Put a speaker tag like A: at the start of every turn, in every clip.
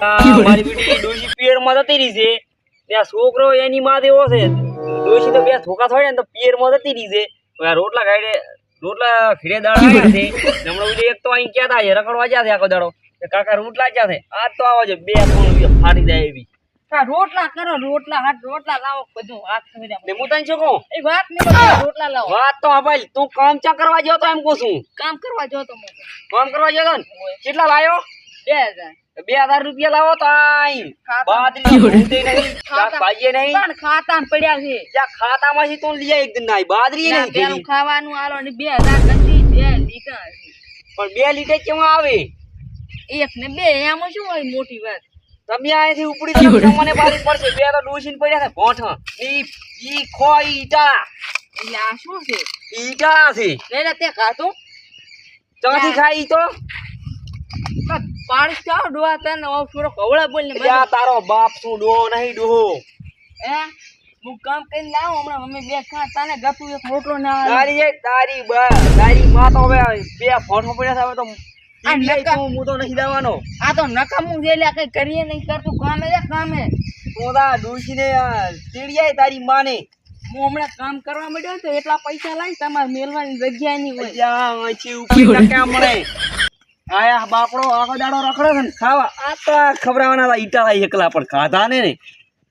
A: મારી બેટી ડોશી પિયરમાં જતી રહી છે ત્યાં છોકરો એની માં એવો છે ડોશી તો બે ધોકા થોડે ને તો પિયરમાં જતી રહી છે રોટલા ખીડે દાળ આવ્યા છે હમણાં એક તો અહીં ક્યાં થાય રખડવા જ્યાં છે આખો દાડો કાકા રોટલા જ્યાં છે આજ તો આવો છે બે ત્રણ ફાટી જાય એવી
B: રોટલા કરો રોટલા હાથ રોટલા લાવો બધું હાથ હું
A: તને શું કહું
B: એ વાત ને રોટલા લાવો
A: વાત તો હા ભાઈ તું કામ ચા કરવા ગયો તો એમ કહું છું
B: કામ કરવા જો તો
A: કામ કરવા ગયો ને કેટલા લાયો
B: 2000
A: 2000 રૂપિયા લાવો તો આઈ બાદરી નહીં શાકભાજી નહીં
B: પણ ખાતા પડ્યા છે
A: જ્યાં ખાતામાંથી તો લઈ એક દિન ના બાદરી નહીં
B: પેલું ખાવાનું આલો ને 2000 નથી 2 લીટર
A: પણ 2 લીટર કેમ આવે
B: એક ને બે એમાં શું હોય મોટી વાત
A: તમે આથી ઉપડી તમને બારી પડશે બે તો ડોસીન પડ્યા છે ભોઠ ઈ ખોઈ ઈટા
B: એટલે આ શું છે
A: ઈટા છે
B: એટલે તે ખાતું
A: ચાથી ખાઈ તો
B: પાણી ચાવ ડોવા તને થોડો કવળા બોલ ને
A: યા તારો બાપ શું ડોહો નહીં ડોહો
B: હે હું કામ કરીને લાવ હમણાં મમ્મી બે ખા તને ગતું એક રોટલો ના
A: તારી માં તો હવે બે ફોટો પડ્યા છે હવે તો હું તો નહીં દેવાનો
B: આ તો નકામું છે એટલે કઈ કરીએ નહીં કરતું કામે રે કામે
A: તું તા ડોશીને ચીડિયાય તારી માને
B: હું હમણાં કામ કરવા માંડ્યો તો એટલા પૈસા લાવી તમારે મેલવાની જગ્યા નહીં હોય
A: જ્યાં અહીંથી ઉપર ક્યાં મળે આયા બાપડો આખો દાડો રખડે છે ને ખાવા આ તો ખબરાવાના ઈટા એકલા પણ ખાધા ને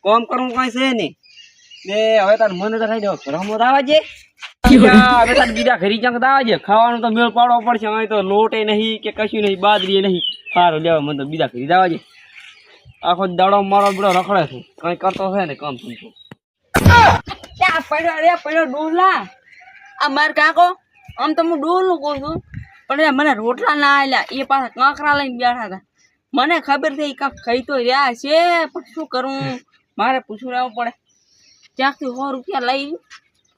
A: કોમ કરવું કઈ છે ને ને હવે તાર મને તો થઈ જાવ ઘરમાં દાવા છે હવે તાર બીજા ઘરી ચંક દાવા છે ખાવાનું તો મેળ પાડવો પડશે હવે તો લોટે નહીં કે કશું નહીં બાદરી નહીં સારું લેવા મને તો બીજા ઘરી દાવા છે આખો દાડો મારો બધો રખડે છે કઈ કરતો છે ને કામ તું
B: ક્યાં પડ્યો ડોલા આ માર કાકો આમ તો હું ડોલું કહું છું પણ મને રોટલા ના આલ્યા એ પાછા કાંકરા લઈને બેઠા હતા મને ખબર થઈ કાંક ખાઈ તો રહ્યા છે પણ શું કરું મારે પૂછવું રહેવું પડે ત્યાંથી 100 રૂપિયા લઈ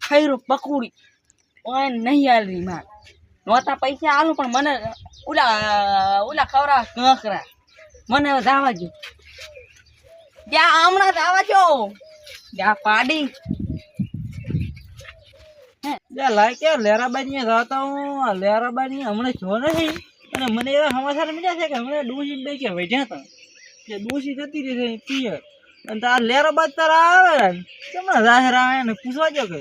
B: ખૈરું પકોડી ઓય નહીં આલવી મારે નહોતા પૈસા આલું પણ મને ઓલા ખવરા કાંકરા મને હવે જવા જો ત્યાં હમણાં જવા જો ત્યાં પાડી
A: લેરાબાજી જતા હું લેરાબાજી હમણાં જો નહીં અને મને એવા સમાચાર મળ્યા છે કે હમણાં ડોસી બે કે વઢ્યા હતા કે ડોસી જતી રહી છે પિયર અને તાર લેરાબાજ તારા આવે ને કેમણા જાહેર આવે ને પૂછવા જો કે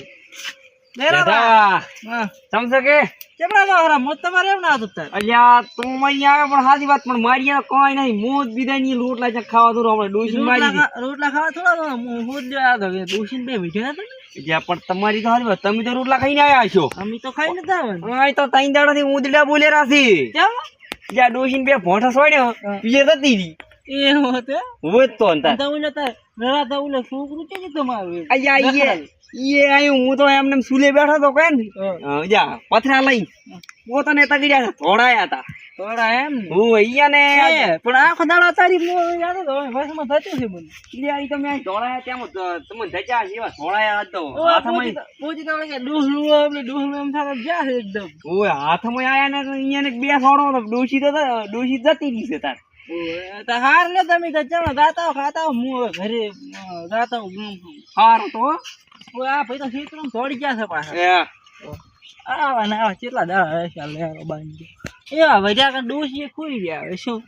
A: લેરાબા હા સમજે કે કેમણા જાહેર મોત તમારે એમ ના હતું તાર અલ્યા તું અહીં આવે પણ સાચી વાત પણ મારી કોઈ નહીં મોત બીજાની રોટલા ચા ખાવા તો હમણાં ડોસી મારી રોટલા ખાવા થોડા હોદ લેવા દો ડોસી બે વઢ્યા હતા જ્યાં પણ તમારી તો હારી તમે તો રોટલા ખાઈને આવ્યા છો અમે તો ખાઈ નથી આવે તો ત્રણ દાડાથી ઉદડા બોલેરા છે જ્યાં ડોસીને બે ભોંઠા સોડ્યો પિયર જતી રહી એ હોત તો છોકરું છે તમારું આયું હું તો એમને સુલે બેઠો તો કઈ ને જા પથરા લઈ પોતાને તગડ્યા થોડાયા હતા થોડા એમ હું અહીંયા ને પણ આખો દાડો તારી યાદ તો વસમાં થતું છે મને ઈ તમે થોડાયા ત્યાં તમે ધચા જેવા થોડાયા હતો હાથમાં પોજી તો કે ડોહલું આપણે ડોહલું એમ થાય જા છે એકદમ ઓય હાથમાં આયા ને અહીંયા ને બે છોડો ડોશી જતી રહી છે તાર હાર લે તમે તો ચાલો ગાતા ખાતા હું હવે ઘરે ગાતા હાર તો આ ભાઈ તો સીતરમ થોડી ગયા છે પાછા આવા ને આવા કેટલા દાડા ચાલ લે બાંધી એ વજા કે ડોસી ખોઈ ગયા હવે શું